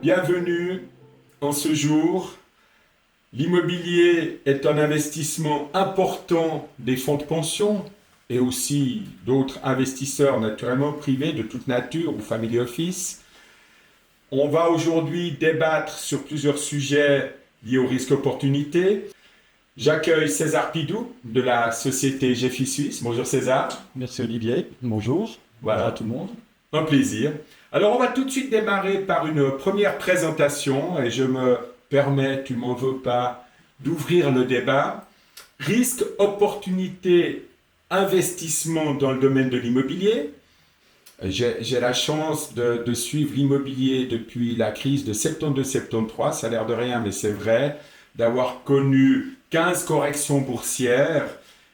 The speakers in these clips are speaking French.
Bienvenue en ce jour. L'immobilier est un investissement important des fonds de pension et aussi d'autres investisseurs naturellement privés de toute nature ou family office. On va aujourd'hui débattre sur plusieurs sujets liés au risque opportunité. J'accueille César Pidou de la société GFI Suisse. Bonjour César. Merci Olivier, bonjour. Voilà. Bonjour à tout le monde. Un plaisir. Alors on va tout de suite démarrer par une première présentation et je me permets, tu m'en veux pas, d'ouvrir le débat. Risque, opportunité, investissement dans le domaine de l'immobilier. J'ai la chance de suivre l'immobilier depuis la crise de 72-73, ça a l'air de rien mais c'est vrai, d'avoir connu 15 corrections boursières,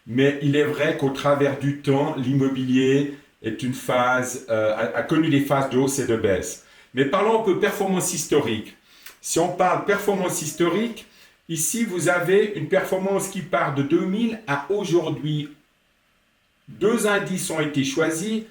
mais il est vrai qu'au travers du temps, l'immobilier est une phase, a connu des phases de hausse et de baisse. Mais parlons un peu performance historique. Si on parle performance historique, ici vous avez une performance qui part de 2000 à aujourd'hui. Deux indices ont été choisis.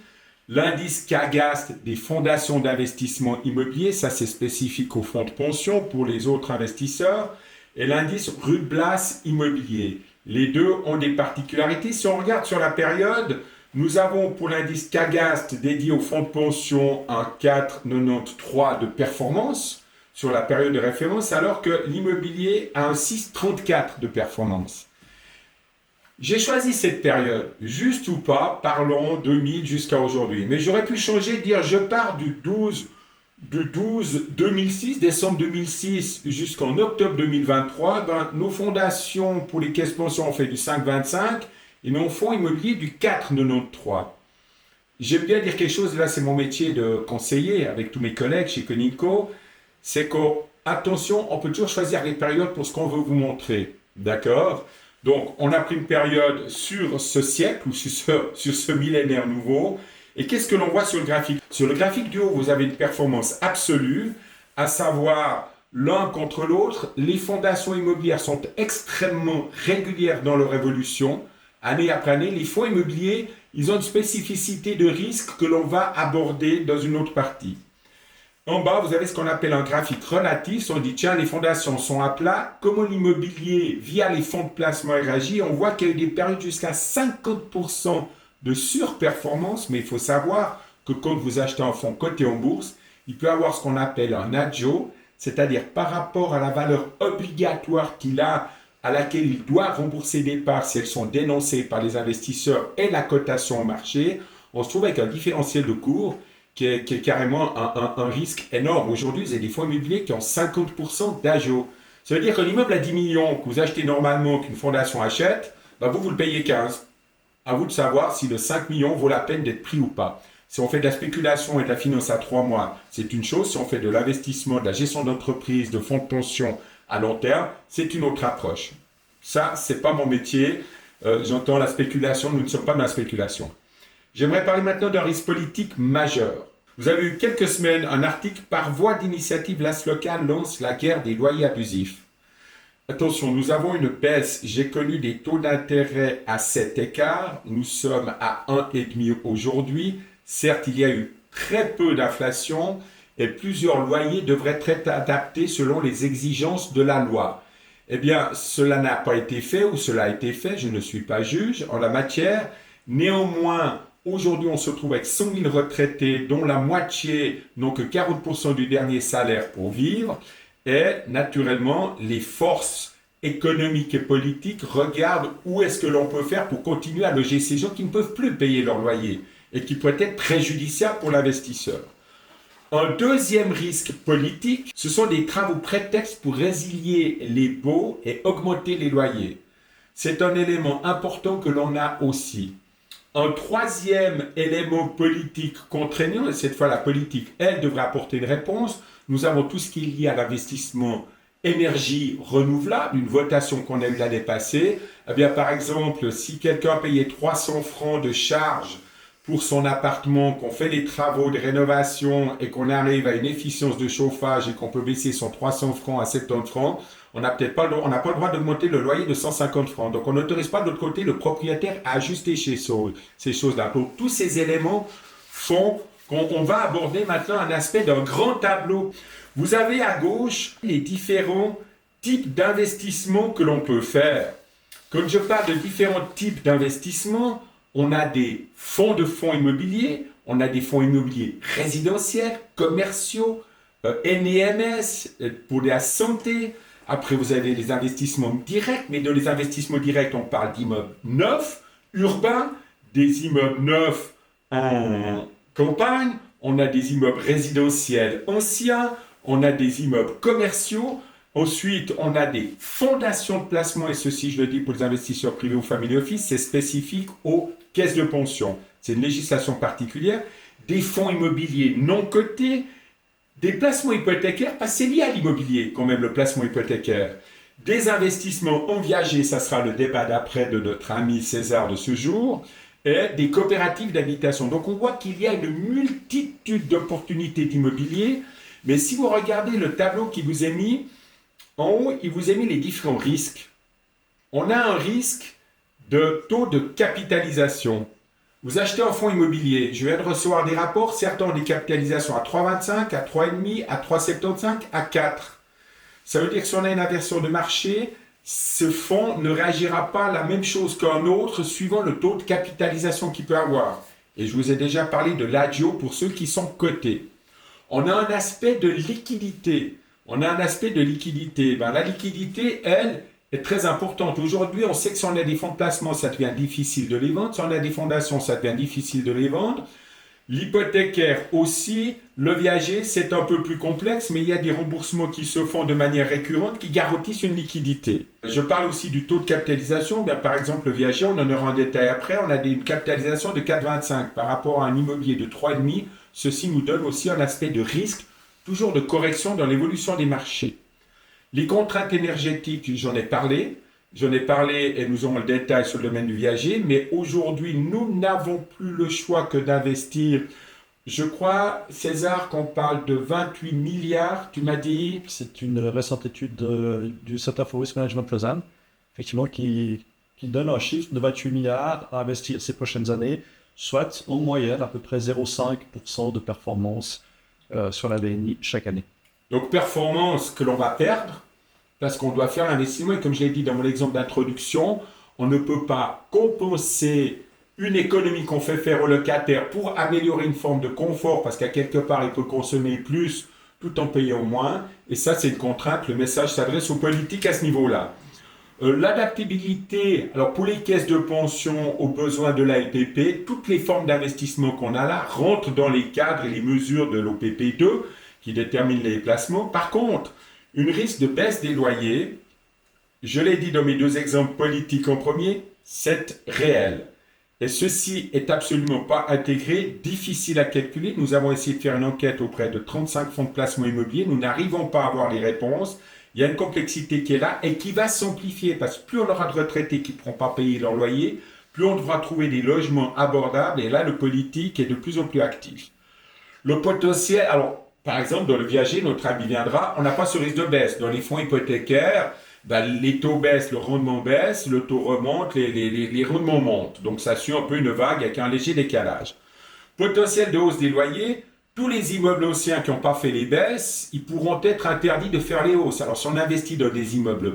L'indice CAGAST des fondations d'investissement immobilier, ça c'est spécifique aux fonds de pension pour les autres investisseurs, et l'indice Rublas immobilier. Les deux ont des particularités. Si on regarde sur la période, nous avons pour l'indice CAGAST dédié aux fonds de pension un 4,93 de performance sur la période de référence, alors que l'immobilier a un 6,34 de performance. J'ai choisi cette période, juste ou pas, parlons 2000 jusqu'à aujourd'hui. Mais j'aurais pu changer, dire je pars du 12 2006, décembre 2006 jusqu'en octobre 2023. Nos fondations pour les caisses pension ont fait du 5,25 et nos fonds immobiliers du 4,93. J'aime bien dire quelque chose, là c'est mon métier de conseiller avec tous mes collègues chez Coninco, c'est qu'attention, on peut toujours choisir les périodes pour ce qu'on veut vous montrer, d'accord ? Donc, on a pris une période sur ce siècle ou sur ce millénaire nouveau. Et qu'est-ce que l'on voit sur le graphique ? Sur le graphique du haut, vous avez une performance absolue, à savoir l'un contre l'autre. Les fondations immobilières sont extrêmement régulières dans leur évolution, année après année. Les fonds immobiliers, ils ont une spécificité de risque que l'on va aborder dans une autre partie. En bas, vous avez ce qu'on appelle un graphique relatif. On dit, tiens, les fondations sont à plat. Comment l'immobilier, via les fonds de placement réagit? On voit qu'il y a eu des périodes jusqu'à 50% de surperformance. Mais il faut savoir que quand vous achetez un fonds coté en bourse, il peut avoir ce qu'on appelle un agio, c'est-à-dire par rapport à la valeur obligatoire qu'il a, à laquelle il doit rembourser des parts si elles sont dénoncées par les investisseurs et la cotation au marché, on se trouve avec un différentiel de cours qui est carrément un risque énorme. Aujourd'hui, vous avez des fonds immobiliers qui ont 50% d'agio. Ça veut dire que l'immeuble à 10 millions que vous achetez normalement, qu'une fondation achète, vous le payez 15. À vous de savoir si le 5 millions vaut la peine d'être pris ou pas. Si on fait de la spéculation et de la finance à 3 mois, c'est une chose. Si on fait de l'investissement, de la gestion d'entreprise, de fonds de pension à long terme, c'est une autre approche. Ça, c'est pas mon métier. J'entends la spéculation, nous ne sommes pas dans la spéculation. J'aimerais parler maintenant d'un risque politique majeur. Vous avez eu quelques semaines un article par voie d'initiative l'AS local lance la guerre des loyers abusifs. Attention, nous avons une baisse. J'ai connu des taux d'intérêt à 7 écarts. Nous sommes à 1,5 aujourd'hui. Certes, il y a eu très peu d'inflation et plusieurs loyers devraient être adaptés selon les exigences de la loi. Eh bien, cela n'a pas été fait ou cela a été fait. Je ne suis pas juge en la matière. Néanmoins, aujourd'hui, on se trouve avec 100 000 retraités, dont la moitié n'ont que 40% du dernier salaire pour vivre. Et naturellement, les forces économiques et politiques regardent où est-ce que l'on peut faire pour continuer à loger ces gens qui ne peuvent plus payer leur loyer et qui pourraient être préjudiciables pour l'investisseur. Un deuxième risque politique, ce sont des travaux prétextes pour résilier les baux et augmenter les loyers. C'est un élément important que l'on a aussi. Un troisième élément politique contraignant, et cette fois la politique, elle, devrait apporter une réponse. Nous avons tout ce qui est lié à l'investissement énergie renouvelable, une votation qu'on a eue l'année passée. Eh bien, par exemple, si quelqu'un payait 300 francs de charge pour son appartement, qu'on fait les travaux de rénovation et qu'on arrive à une efficience de chauffage et qu'on peut baisser son 300 francs à 70 francs, on n'a peut-être pas on n'a pas le droit d'augmenter le loyer de 150 francs. Donc on n'autorise pas de l'autre côté le propriétaire à ajuster ces choses-là. Donc tous ces éléments font qu'on va aborder maintenant un aspect d'un grand tableau. Vous avez à gauche les différents types d'investissements que l'on peut faire. Quand je parle de différents types d'investissements, on a des fonds immobiliers, on a des fonds immobiliers résidentiels, commerciaux, NEMS, pour la santé. Après, vous avez les investissements directs, mais dans les investissements directs, on parle d'immeubles neufs, urbains, des immeubles neufs en campagne, on a des immeubles résidentiels anciens, on a des immeubles commerciaux. Ensuite, on a des fondations de placement, et ceci, je le dis pour les investisseurs privés ou family office, c'est spécifique aux caisses de pension. C'est une législation particulière. Des fonds immobiliers non cotés, des placements hypothécaires, parce que c'est lié à l'immobilier quand même, le placement hypothécaire. Des investissements en viager, ça sera le débat d'après de notre ami César de ce jour, et des coopératives d'habitation. Donc on voit qu'il y a une multitude d'opportunités d'immobilier, mais si vous regardez le tableau qui vous est mis, en haut, il vous a mis les différents risques. On a un risque de taux de capitalisation. Vous achetez un fonds immobilier, je viens de recevoir des rapports, certains ont des capitalisations à 3,25, à 3,5, à 3,75, à 4. Ça veut dire que si on a une inversion de marché, ce fonds ne réagira pas la même chose qu'un autre suivant le taux de capitalisation qu'il peut avoir. Et je vous ai déjà parlé de l'agio pour ceux qui sont cotés. On a un aspect de liquidité. La liquidité, elle, est très importante. Aujourd'hui, on sait que si on a des fonds de placement, ça devient difficile de les vendre. Si on a des fondations, ça devient difficile de les vendre. L'hypothécaire aussi, le viager, c'est un peu plus complexe, mais il y a des remboursements qui se font de manière récurrente qui garantissent une liquidité. Je parle aussi du taux de capitalisation. Par exemple, le viager, on en aura en détail après, on a une capitalisation de 4,25 par rapport à un immobilier de 3,5. Ceci nous donne aussi un aspect de risque, toujours de correction dans l'évolution des marchés. Les contraintes énergétiques, j'en ai parlé et nous aurons le détail sur le domaine du viager, mais aujourd'hui, nous n'avons plus le choix que d'investir. Je crois, César, qu'on parle de 28 milliards, tu m'as dit. C'est une récente étude du Center for Risk Management Lausanne, effectivement, qui donne un chiffre de 28 milliards à investir ces prochaines années, soit en moyenne à peu près 0,5% de performance sur la BNI chaque année. Donc performance que l'on va perdre parce qu'on doit faire l'investissement, et comme je l'ai dit dans mon exemple d'introduction, on ne peut pas compenser une économie qu'on fait faire au locataire pour améliorer une forme de confort parce qu'à quelque part il peut consommer plus tout en payant moins, et ça c'est une contrainte. Le message s'adresse aux politiques à ce niveau-là. L'adaptabilité, alors pour les caisses de pension aux besoins de l'ALPP, toutes les formes d'investissement qu'on a là rentrent dans les cadres et les mesures de l'OPP 2 qui déterminent les placements. Par contre, une risque de baisse des loyers, je l'ai dit dans mes deux exemples politiques en premier, c'est réel. Et ceci est absolument pas intégré, difficile à calculer. Nous avons essayé de faire une enquête auprès de 35 fonds de placement immobilier. Nous n'arrivons pas à avoir les réponses. Il y a une complexité qui est là et qui va s'amplifier parce que plus on aura de retraités qui ne pourront pas payer leur loyer, plus on devra trouver des logements abordables. Et là, le politique est de plus en plus actif. Le potentiel, alors, par exemple, dans le viager, notre ami viendra, on n'a pas ce risque de baisse. Dans les fonds hypothécaires, les taux baissent, le rendement baisse, le taux remonte, les rendements montent. Donc, ça suit un peu une vague avec un léger décalage. Potentiel de hausse des loyers, tous les immeubles anciens qui n'ont pas fait les baisses, ils pourront être interdits de faire les hausses. Alors, si on investit dans des immeubles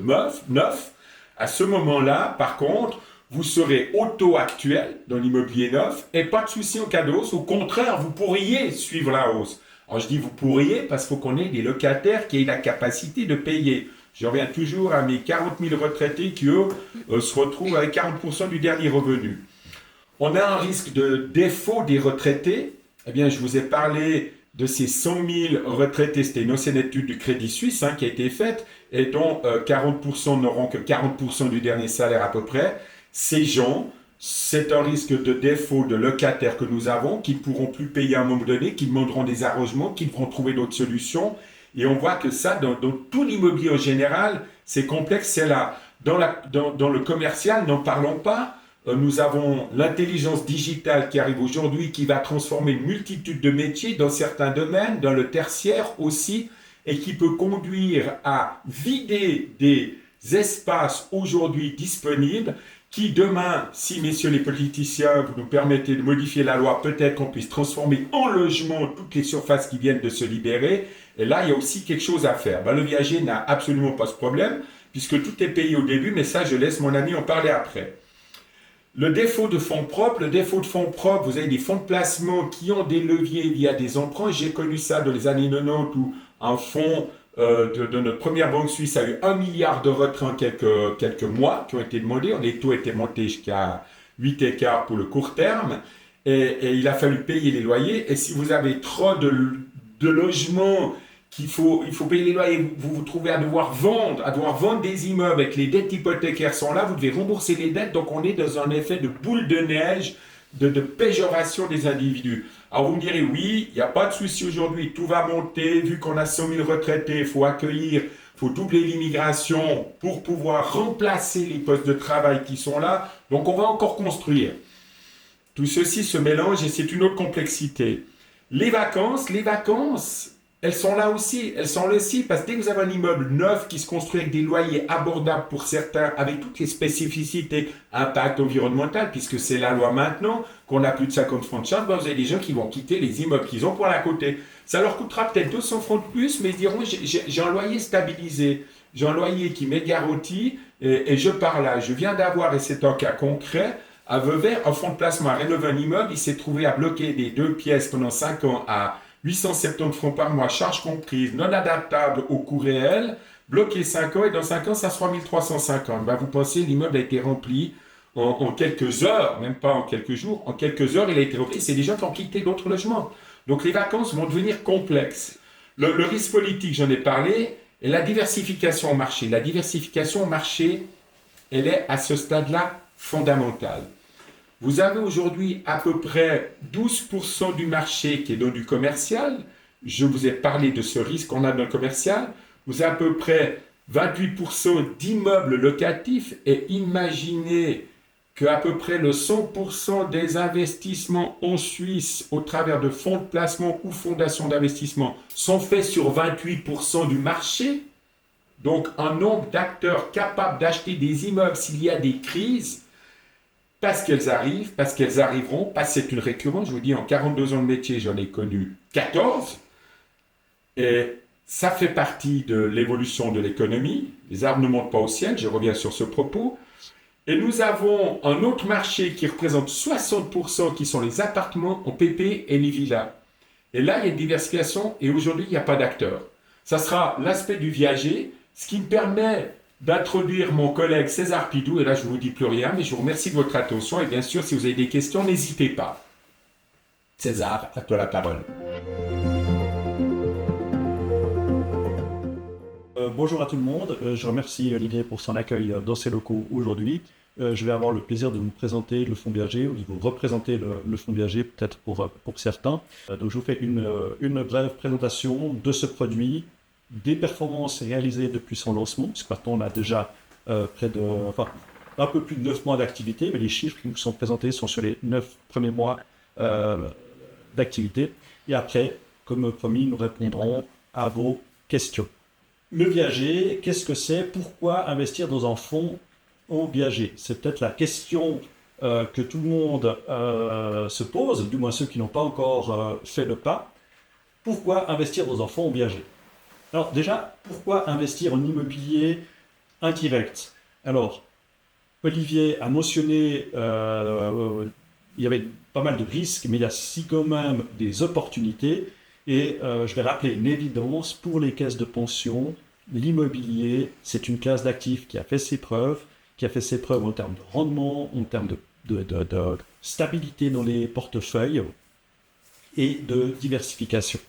neufs, à ce moment-là, par contre, vous serez au taux actuel dans l'immobilier neuf et pas de souci en cas de hausse. Au contraire, vous pourriez suivre la hausse. Alors, je dis vous pourriez parce qu'il faut qu'on ait des locataires qui aient la capacité de payer. Je reviens toujours à mes 40 000 retraités qui, eux, se retrouvent avec 40% du dernier revenu. On a un risque de défaut des retraités. Eh bien, je vous ai parlé de ces 100 000 retraités. C'était une ancienne étude du Crédit Suisse qui a été faite et dont 40% n'auront que 40% du dernier salaire à peu près. Ces gens, c'est un risque de défaut de locataires que nous avons qui ne pourront plus payer à un moment donné, qui demanderont des arrangements, qui devront trouver d'autres solutions. Et on voit que ça, dans tout l'immobilier en général, c'est complexe, c'est là. Dans le commercial, n'en parlons pas. Nous avons l'intelligence digitale qui arrive aujourd'hui, qui va transformer une multitude de métiers dans certains domaines, dans le tertiaire aussi. et qui peut conduire à vider des espaces aujourd'hui disponibles qui demain, si messieurs les politiciens, vous nous permettez de modifier la loi, peut-être qu'on puisse transformer en logement toutes les surfaces qui viennent de se libérer. Et là, il y a aussi quelque chose à faire. Le viager n'a absolument pas ce problème, puisque tout est payé au début, mais ça, je laisse mon ami en parler après. Le défaut de fonds propres, vous avez des fonds de placement qui ont des leviers via des emprunts. J'ai connu ça dans les années 90 où un fonds de notre première banque suisse a eu 1 milliard de retraits en quelques mois qui ont été demandés. Les taux étaient montés jusqu'à 8 écarts pour le court terme et il a fallu payer les loyers. Et si vous avez trop de logements il faut payer les loyers, vous vous trouvez à devoir vendre des immeubles avec les dettes hypothécaires sont là, vous devez rembourser les dettes, donc on est dans un effet de boule de neige, de péjoration des individus. Alors vous me direz, oui, il n'y a pas de souci aujourd'hui, tout va monter, vu qu'on a 100 000 retraités, il faut accueillir, il faut doubler l'immigration pour pouvoir remplacer les postes de travail qui sont là, donc on va encore construire. Tout ceci se mélange et c'est une autre complexité. Les vacances, elles sont là aussi, parce que dès que vous avez un immeuble neuf qui se construit avec des loyers abordables pour certains, avec toutes les spécificités, impact environnemental, puisque c'est la loi maintenant, qu'on a plus de 50 francs de charge, vous avez des gens qui vont quitter les immeubles qu'ils ont pour la côté. Ça leur coûtera peut-être 200 francs de plus, mais ils diront, j'ai un loyer stabilisé, j'ai un loyer qui m'est garanti, et je pars là. Je viens d'avoir, et c'est un cas concret, à Veuvert, un fonds de placement a rénové un immeuble, il s'est trouvé à bloquer des 2 pièces pendant 5 ans à 870 francs par mois, charges comprises, non adaptable au coût réel, bloqué 5 ans, et dans 5 ans, ça sera 1350. Vous pensez, l'immeuble a été rempli en quelques heures, même pas en quelques jours, en quelques heures, il a été rempli. C'est des gens qui ont quitté d'autres logements. Donc les vacances vont devenir complexes. Le risque politique, j'en ai parlé, et la diversification au marché. La diversification au marché, elle est à ce stade-là fondamentale. Vous avez aujourd'hui à peu près 12% du marché qui est dans du commercial. Je vous ai parlé de ce risque qu'on a dans le commercial. Vous avez à peu près 28% d'immeubles locatifs et imaginez qu'à peu près le 100% des investissements en Suisse au travers de fonds de placement ou fondations d'investissement sont faits sur 28% du marché. Donc un nombre d'acteurs capables d'acheter des immeubles s'il y a des crises, parce qu'elles arrivent, parce qu'elles arriveront, parce que c'est une récurrence. Je vous dis, en 42 ans de métier, j'en ai connu 14. Et ça fait partie de l'évolution de l'économie. Les arbres ne montent pas au ciel, je reviens sur ce propos. Et nous avons un autre marché qui représente 60%, qui sont les appartements en PP et les villas. Et là, il y a une diversification et aujourd'hui, il n'y a pas d'acteurs. Ça sera l'aspect du viager, ce qui me permet d'introduire mon collègue César Pidou, et là je ne vous dis plus rien, mais je vous remercie de votre attention, et bien sûr, si vous avez des questions, n'hésitez pas. César, à toi la parole. Bonjour à tout le monde, je remercie Olivier pour son accueil dans ses locaux aujourd'hui. Je vais avoir le plaisir de vous présenter le fonds viager, ou de vous représenter le fonds viager peut-être pour certains. Donc je vous fais une brève présentation de ce produit, des performances réalisées depuis son lancement, puisque maintenant on a déjà un peu plus de 9 mois d'activité, mais les chiffres qui nous sont présentés sont sur les 9 premiers mois d'activité. Et après, comme promis, nous répondrons à vos questions. Le viager, qu'est-ce que c'est? Pourquoi investir dans un fonds au viager? C'est peut-être la question que tout le monde se pose, du moins ceux qui n'ont pas encore fait le pas. Pourquoi investir dans un fonds au viager? Alors déjà, pourquoi investir en immobilier indirect? Alors, Olivier a mentionné, il y avait pas mal de risques, mais il y a aussi quand même des opportunités. Et je vais rappeler une évidence, pour les caisses de pension, l'immobilier, c'est une classe d'actifs qui a fait ses preuves, en termes de rendement, en termes de stabilité dans les portefeuilles et de diversification.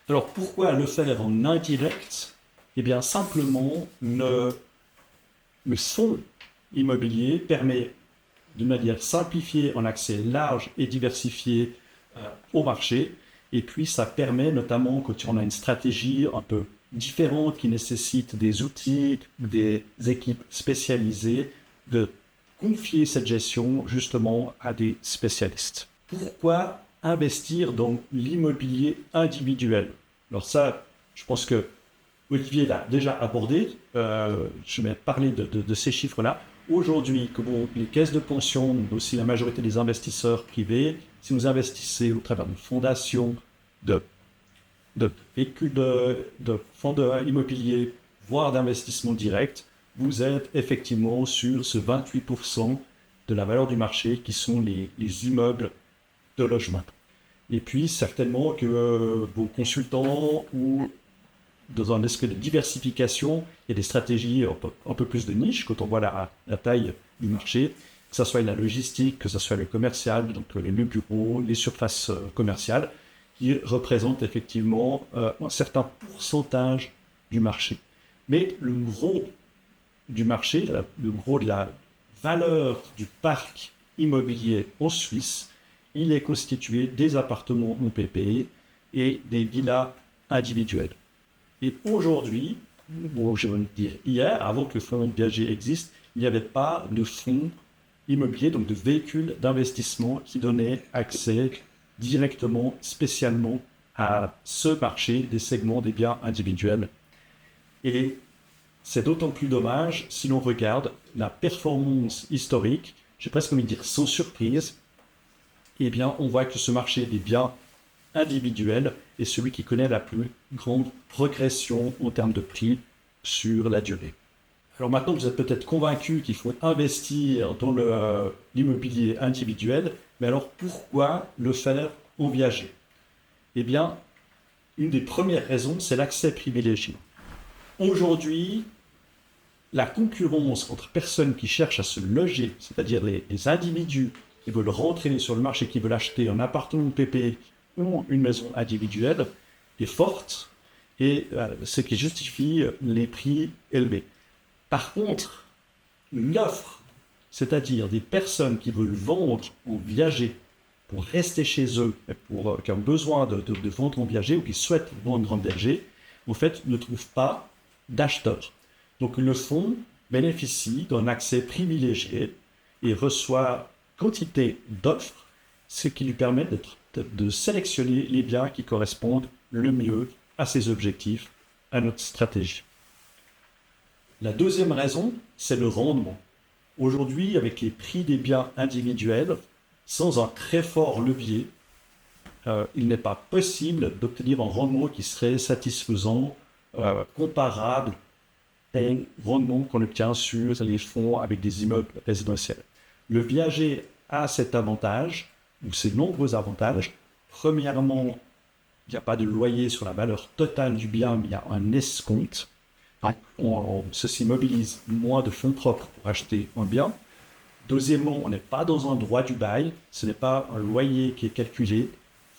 Alors, pourquoi le faire en indirect? Eh bien, simplement, le fonds immobilier permet, de manière simplifiée, un accès large et diversifié au marché. Et puis, ça permet notamment, quand on a une stratégie un peu différente qui nécessite des outils, des équipes spécialisées, de confier cette gestion justement à des spécialistes. Pourquoi investir dans l'immobilier individuel? Alors ça, je pense que Olivier l'a déjà abordé. Je vais parler de ces chiffres-là. Aujourd'hui, comme les caisses de pension, mais aussi la majorité des investisseurs privés, si vous investissez au travers de fondations, de, de véhicules de fonds immobiliers, voire d'investissement direct, vous êtes effectivement sur ce 28% de la valeur du marché qui sont les immeubles de logement. Et puis, certainement que vos consultants ou dans un esprit de diversification et des stratégies un peu plus de niche, quand on voit la taille du marché, que ce soit la logistique, que ce soit le commercial, donc les bureaux, les surfaces commerciales, qui représentent effectivement un certain pourcentage du marché. Mais le gros du marché, le gros de la valeur du parc immobilier en Suisse, il est constitué des appartements en PPE et des villas individuelles. Et aujourd'hui, bon, je veux dire hier, avant que le fonds Viager existe, il n'y avait pas de fonds immobilier, donc de véhicules d'investissement qui donnaient accès directement, spécialement à ce marché des segments des biens individuels. Et c'est d'autant plus dommage si l'on regarde la performance historique, j'ai presque envie de dire sans surprise, eh bien on voit que ce marché des biens individuels est celui qui connaît la plus grande progression en termes de prix sur la durée. Alors maintenant, vous êtes peut-être convaincu qu'il faut investir dans l'immobilier individuel, mais alors pourquoi le faire en viager? Eh bien, une des premières raisons, c'est l'accès privilégié. Aujourd'hui, la concurrence entre personnes qui cherchent à se loger, c'est-à-dire les individus qui veulent rentrer sur le marché, qui veulent acheter un appartement PP ou une maison individuelle, est forte et ce qui justifie les prix élevés. Par contre, l'offre, c'est-à-dire des personnes qui veulent vendre ou viager pour rester chez eux, qui ont besoin de vendre en viager ou qui souhaitent vendre en viager, en fait, ne trouvent pas d'acheteurs. Donc le fonds bénéficie d'un accès privilégié et reçoit quantité d'offres, ce qui lui permet de sélectionner les biens qui correspondent le mieux à ses objectifs, à notre stratégie. La deuxième raison, c'est le rendement. Aujourd'hui, avec les prix des biens individuels, sans un très fort levier, il n'est pas possible d'obtenir un rendement qui serait satisfaisant, comparable au rendement qu'on obtient sur les fonds avec des immeubles résidentiels. Le viager a cet avantage, ou ces nombreux avantages. Premièrement, il n'y a pas de loyer sur la valeur totale du bien, mais il y a un escompte. Ceci mobilise moins de fonds propres pour acheter un bien. Deuxièmement, on n'est pas dans un droit du bail, ce n'est pas un loyer qui est calculé. Il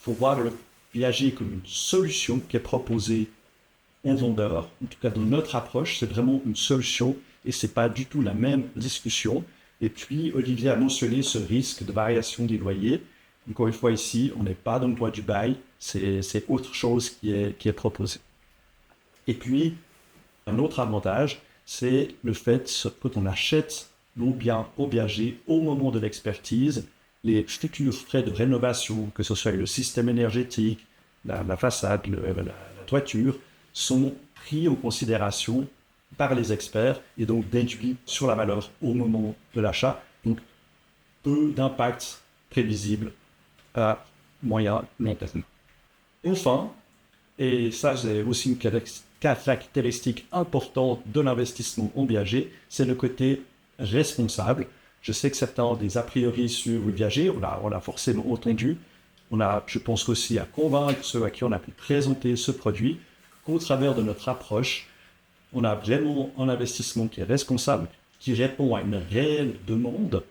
faut voir le viager comme une solution qui est proposée aux vendeurs. En tout cas, dans notre approche, c'est vraiment une solution et ce n'est pas du tout la même discussion. Et puis, Olivier a mentionné ce risque de variation des loyers. Encore une fois, ici, on n'est pas dans le droit du bail, c'est autre chose qui est proposé. Et puis, un autre avantage, c'est le fait que quand on achète nos biens au viager au moment de l'expertise, les futurs frais de rénovation, que ce soit le système énergétique, la façade, la toiture, sont pris en considération par les experts et donc déduits sur la valeur au moment de l'achat. Donc, peu d'impact prévisible à moyen long terme. Enfin, et ça c'est aussi une caractéristique importante de l'investissement en viager, c'est le côté responsable. Je sais que certains ont des a priori sur le viager, on a forcément entendu. On a, je pense aussi, à convaincre ceux à qui on a pu présenter ce produit qu'au travers de notre approche, on a vraiment un investissement qui est responsable, qui répond à une réelle demande.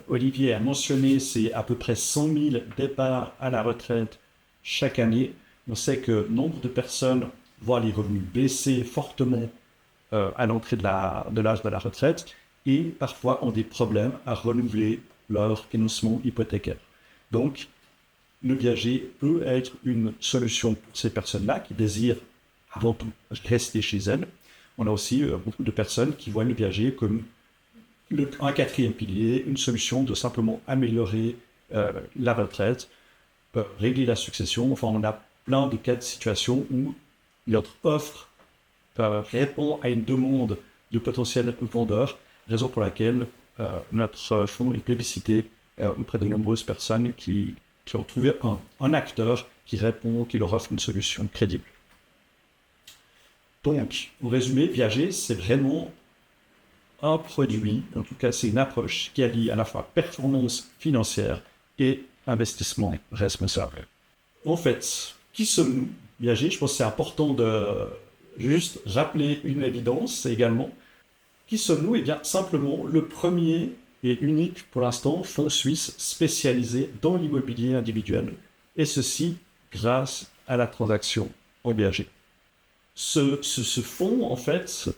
Olivier a mentionné, c'est à peu près 100 000 départs à la retraite chaque année. On sait que nombre de personnes voient les revenus baisser fortement à l'entrée de l'âge de la retraite et parfois ont des problèmes à renouveler leur financement hypothécaire. Donc, le viager peut être une solution pour ces personnes-là qui désirent avant tout rester chez elles. On a aussi beaucoup de personnes qui voient le viager comme un quatrième pilier, une solution de simplement améliorer la retraite, régler la succession. Enfin, on a plein de cas de situations où notre offre répond à une demande de potentiels vendeurs, raison pour laquelle notre fonds est plébiscité auprès de nombreuses personnes qui ont trouvé un acteur qui répond, qui leur offre une solution crédible. Donc, au résumé, Viager, c'est vraiment un produit, en tout cas c'est une approche qui allie à la fois performance financière et investissement responsable. En fait, qui sommes-nous, Viager? Je pense que c'est important de juste rappeler une évidence également. Qui sommes-nous? Eh bien, simplement le premier et unique pour l'instant fonds suisse spécialisé dans l'immobilier individuel. Et ceci grâce à la transaction en Viager. Ce fonds, en fait,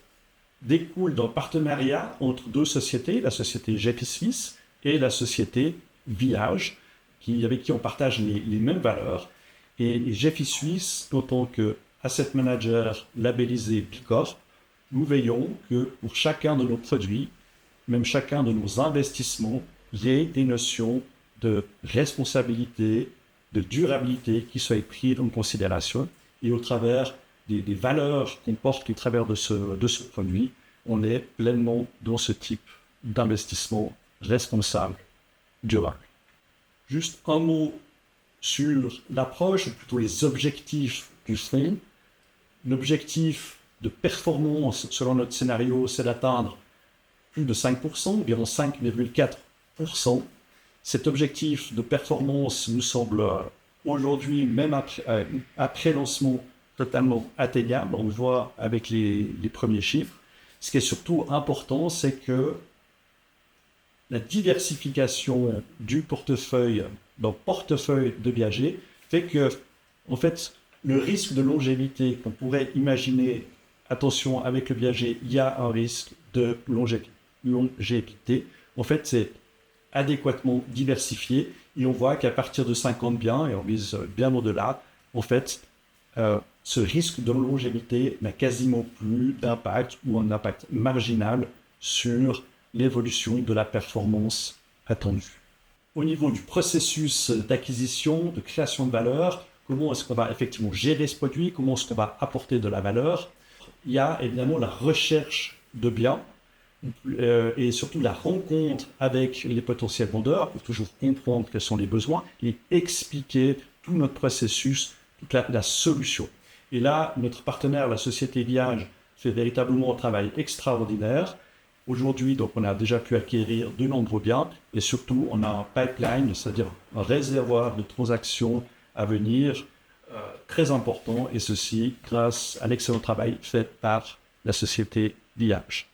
découle d'un partenariat entre deux sociétés, la société GFI Suisse et la société Viage, avec qui on partage les mêmes valeurs. Et GFI Suisse, en tant que asset manager labellisé Picor, nous veillons que pour chacun de nos produits, même chacun de nos investissements, il y ait des notions de responsabilité, de durabilité qui soient prises en considération. Et au travers des valeurs qu'on porte au travers de ce produit, on est pleinement dans ce type d'investissement responsable, durable. Juste un mot sur l'approche, ou plutôt les objectifs du fonds. L'objectif de performance, selon notre scénario, c'est d'atteindre plus de 5%, environ 5,4%. Cet objectif de performance nous semble aujourd'hui, même après lancement, totalement atteignable. On le voit avec les premiers chiffres. Ce qui est surtout important, c'est que la diversification du portefeuille dans le portefeuille de Viager fait que, en fait, le risque de longévité qu'on pourrait imaginer, attention, avec le Viager, il y a un risque de longévité. En fait, c'est adéquatement diversifié et on voit qu'à partir de 50 biens, et on vise bien au-delà, en fait, ce risque de longévité n'a quasiment plus d'impact ou un impact marginal sur l'évolution de la performance attendue. Au niveau du processus d'acquisition, de création de valeur, comment est-ce qu'on va effectivement gérer ce produit, comment est-ce qu'on va apporter de la valeur? Il y a évidemment la recherche de biens et surtout la rencontre avec les potentiels vendeurs pour toujours comprendre quels sont les besoins et expliquer tout notre processus, toute la solution. Et là, notre partenaire, la société Viage, fait véritablement un travail extraordinaire. Aujourd'hui, donc, on a déjà pu acquérir de nombreux biens et surtout, on a un pipeline, c'est-à-dire un réservoir de transactions à venir très important et ceci grâce à l'excellent travail fait par la société Viage.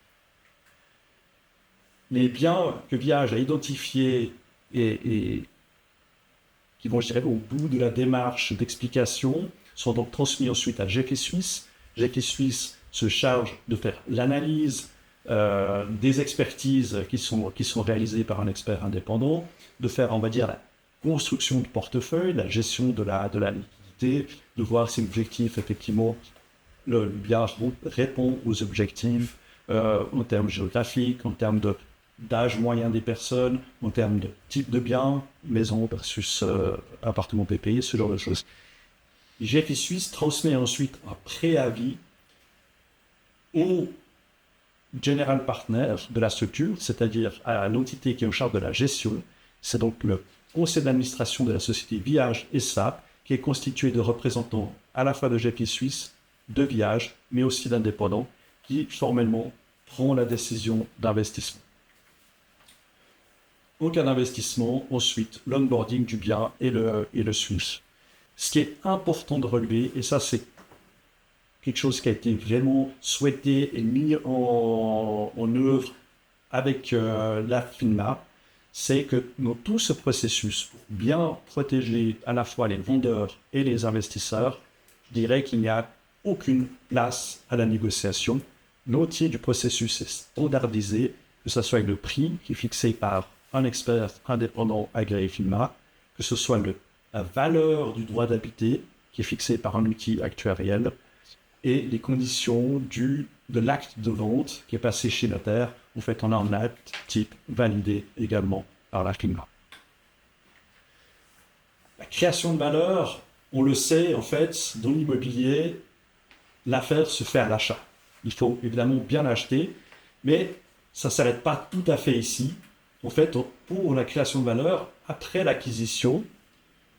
Les biens que Viage a identifiés et qui vont, je dirais, au bout de la démarche d'explication sont donc transmis ensuite à GFI Suisse. GFI Suisse se charge de faire l'analyse des expertises qui sont réalisées par un expert indépendant, de faire, on va dire, la construction de portefeuille, la gestion de la liquidité, de voir si l'objectif, effectivement, le bien répond aux objectifs en termes géographiques, en termes d'âge moyen des personnes, en termes de type de bien, maison versus appartement PPI, ce genre de choses. GFI Suisse transmet ensuite un préavis au general partner de la structure, c'est-à-dire à l'entité qui est en charge de la gestion. C'est donc le conseil d'administration de la société Viage SA, qui est constitué de représentants à la fois de GFI Suisse, de Viage, mais aussi d'indépendants, qui formellement prend la décision d'investissement. En cas d'investissement, ensuite, l'onboarding du bien et le suivi. Ce qui est important de relever, et ça c'est quelque chose qui a été vraiment souhaité et mis en œuvre avec la FINMA, c'est que dans tout ce processus, pour bien protéger à la fois les vendeurs et les investisseurs, je dirais qu'il n'y a aucune place à la négociation. L'entier du processus est standardisé, que ce soit le prix qui est fixé par un expert indépendant agréé FINMA, que ce soit la valeur du droit d'habiter qui est fixée par un outil actuariel et les conditions de l'acte de vente qui est passé chez notaire. En fait, on a un acte type validé également par la FINMA. La création de valeur, on le sait, en fait, dans l'immobilier, l'affaire se fait à l'achat. il faut évidemment bien acheter, mais ça ne s'arrête pas tout à fait ici. En fait, pour la création de valeur, après l'acquisition,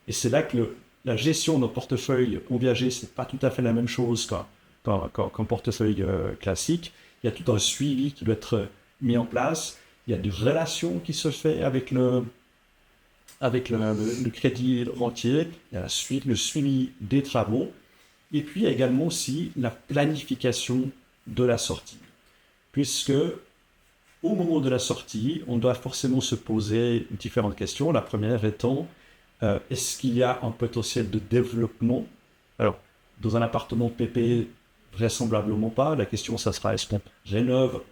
et c'est là que la gestion de nos portefeuilles en viager, ce n'est pas tout à fait la même chose qu'un portefeuille classique. Il y a tout un suivi qui doit être mis en place. Il y a des relations qui se font avec le crédit rentier. Il y a le suivi des travaux. Et puis, il y a également aussi la planification de la sortie. Puisque au moment de la sortie, on doit forcément se poser différentes questions. La première étant, est-ce qu'il y a un potentiel de développement? Alors, dans un appartement PP, vraisemblablement pas. La question, ça sera, est-ce qu'on rénove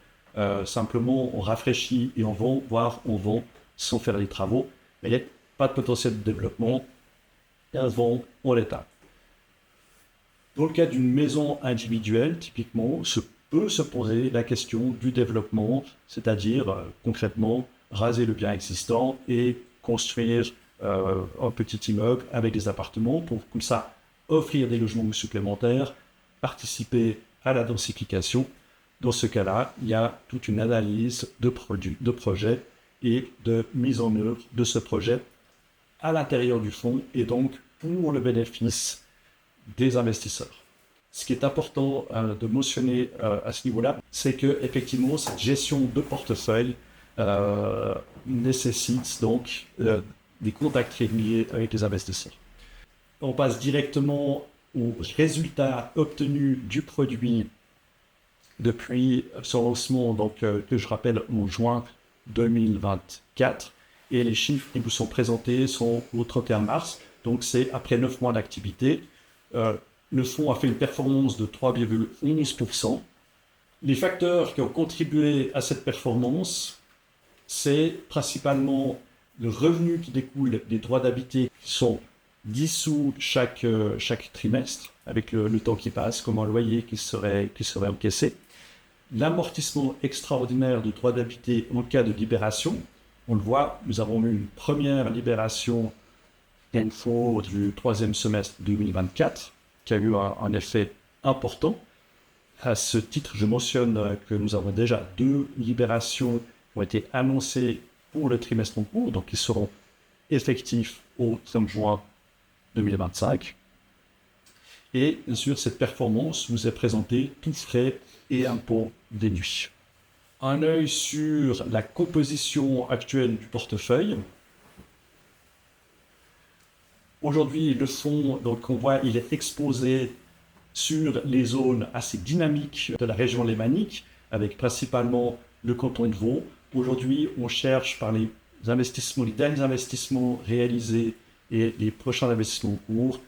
simplement, on rafraîchit et on vend, voire on vend sans faire les travaux. Mais il n'y a pas de potentiel de développement. Elles vont en l'état. Dans le cas d'une maison individuelle, typiquement, peut se poser la question du développement, c'est-à-dire concrètement raser le bien existant et construire un petit immeuble avec des appartements pour comme ça offrir des logements supplémentaires, participer à la densification. Dans ce cas-là, il y a toute une analyse de projet et de mise en œuvre de ce projet à l'intérieur du fonds et donc pour le bénéfice des investisseurs. Ce qui est important de mentionner à ce niveau-là, c'est que effectivement cette gestion de portefeuille nécessite donc des contacts réguliers avec les investisseurs. On passe directement aux résultats obtenus du produit depuis son lancement, donc que je rappelle en juin 2024, et les chiffres qui vous sont présentés sont au 31 mars, donc c'est après 9 mois d'activité. Le fonds a fait une performance de 3,11%. Les facteurs qui ont contribué à cette performance, c'est principalement le revenu qui découle des droits d'habiter qui sont dissous chaque trimestre, avec le temps qui passe, comme un loyer qui serait encaissé. L'amortissement extraordinaire du droit d'habiter en cas de libération. On le voit, nous avons eu une première libération info du troisième semestre 2024, qui a eu un effet important. À ce titre, je mentionne que nous avons déjà 2 libérations qui ont été annoncées pour le trimestre en cours, donc qui seront effectifs au 30 juin 2025. Et bien sûr, cette performance vous est présentée tous frais et impôts déduits. Un œil sur la composition actuelle du portefeuille. Aujourd'hui, le fonds, donc on voit, il est exposé sur les zones assez dynamiques de la région lémanique, avec principalement le canton de Vaud. Aujourd'hui, on cherche par les derniers investissements réalisés et les prochains investissements en cours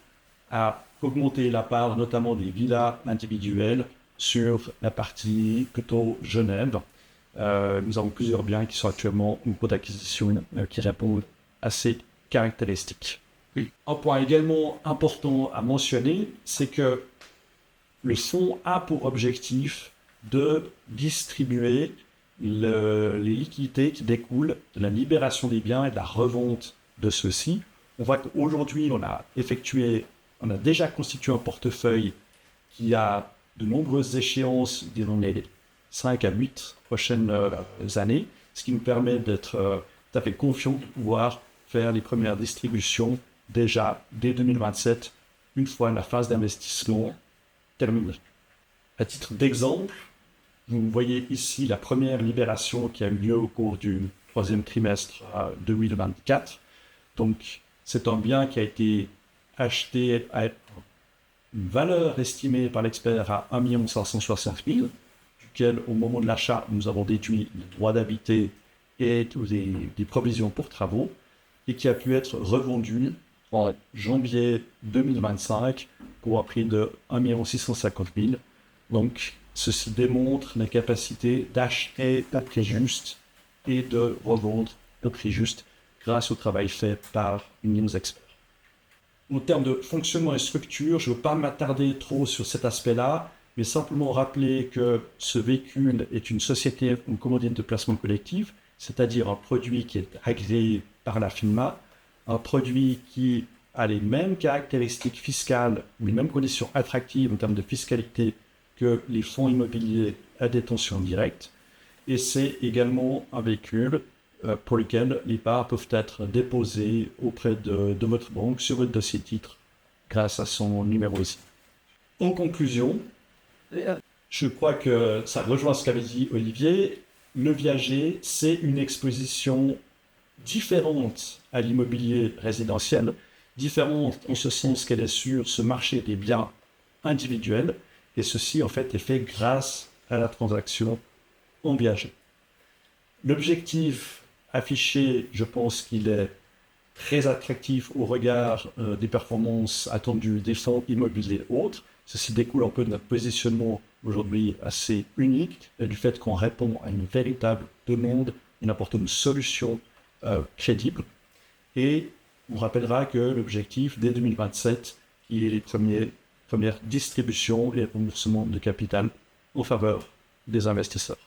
à augmenter la part notamment des villas individuelles sur la partie plutôt Genève. Nous avons plusieurs biens qui sont actuellement en cours d'acquisition qui répondent à ces caractéristiques. Un point également important à mentionner, c'est que le fonds a pour objectif de distribuer les liquidités qui découlent de la libération des biens et de la revente de ceux-ci. On voit qu'aujourd'hui, on a déjà constitué un portefeuille qui a de nombreuses échéances dans les 5 à 8 prochaines années, ce qui nous permet d'être tout à fait confiants de pouvoir faire les premières distributions déjà dès 2027, une fois la phase d'investissement terminée. À titre d'exemple, vous voyez ici la première libération qui a eu lieu au cours du troisième trimestre 2024. Donc, c'est un bien qui a été acheté à une valeur estimée par l'expert à 1 560 000, duquel, au moment de l'achat, nous avons déduit le droit d'habiter et des provisions pour travaux, et qui a pu être revendu en janvier 2025 pour un prix de 1 650 000. Donc, ceci démontre la capacité d'acheter au prix juste et de revendre au prix juste grâce au travail fait par nos experts. En termes de fonctionnement et structure, je ne veux pas m'attarder trop sur cet aspect-là, mais simplement rappeler que ce véhicule est une société, une commandite de placement collectif, c'est-à-dire un produit qui est agréé par la FINMA, un produit qui a les mêmes caractéristiques fiscales ou les mêmes conditions attractives en termes de fiscalité que les fonds immobiliers à détention directe. Et c'est également un véhicule pour lequel les parts peuvent être déposées auprès de votre banque sur votre dossier titre grâce à son numéro ISIN. En conclusion, je crois que ça rejoint ce qu'avait dit Olivier. Le viager, c'est une exposition différente à l'immobilier résidentiel, différente en ce sens qu'elle est sur ce marché des biens individuels, et ceci en fait est fait grâce à la transaction en viager. L'objectif affiché, je pense qu'il est très attractif au regard des performances attendues des fonds immobiliers autres. Ceci découle un peu de notre positionnement aujourd'hui assez unique, et du fait qu'on répond à une véritable demande, on apporte une solution crédible. Et on rappellera que l'objectif, dès 2027, il est les premières distributions et remboursements de capital en faveur des investisseurs.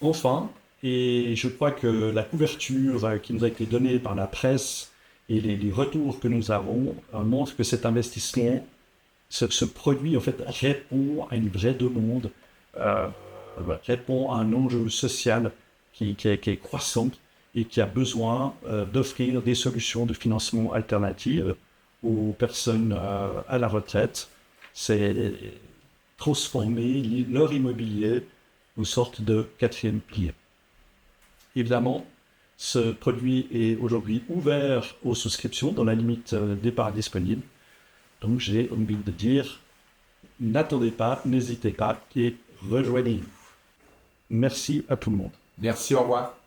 Enfin, et je crois que la couverture qui nous a été donnée par la presse et les retours que nous avons montrent que cet investissement, ce produit en fait répond à une vraie demande, répond à un enjeu social qui est croissant et qui a besoin d'offrir des solutions de financement alternatives aux personnes à la retraite. C'est transformer leur immobilier en sorte de quatrième pilier. Évidemment, ce produit est aujourd'hui ouvert aux souscriptions dans la limite des parts disponibles. Donc j'ai envie de dire, n'attendez pas, n'hésitez pas et rejoignez-nous. Merci à tout le monde. Merci, au revoir.